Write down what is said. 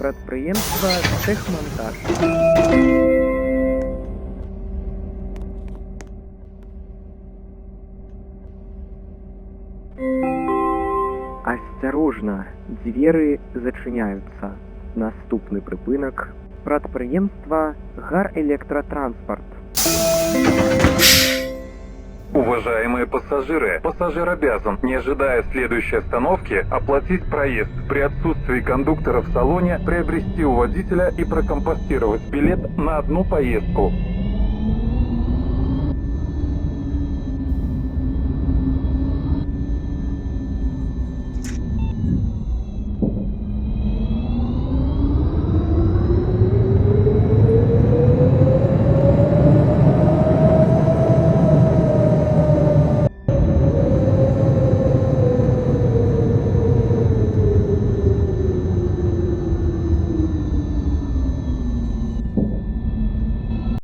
Прадпрыемства «Тэхмантаж». Асцярожна, дзверы зачыняюцца. Наступны прыпынак – прадпрыемства «Гарэлектратранспарт». Уважаемые пассажиры, пассажир обязан, не ожидая следующей остановки, оплатить проезд. При отсутствии кондуктора в салоне приобрести у водителя и прокомпостировать билет на одну поездку.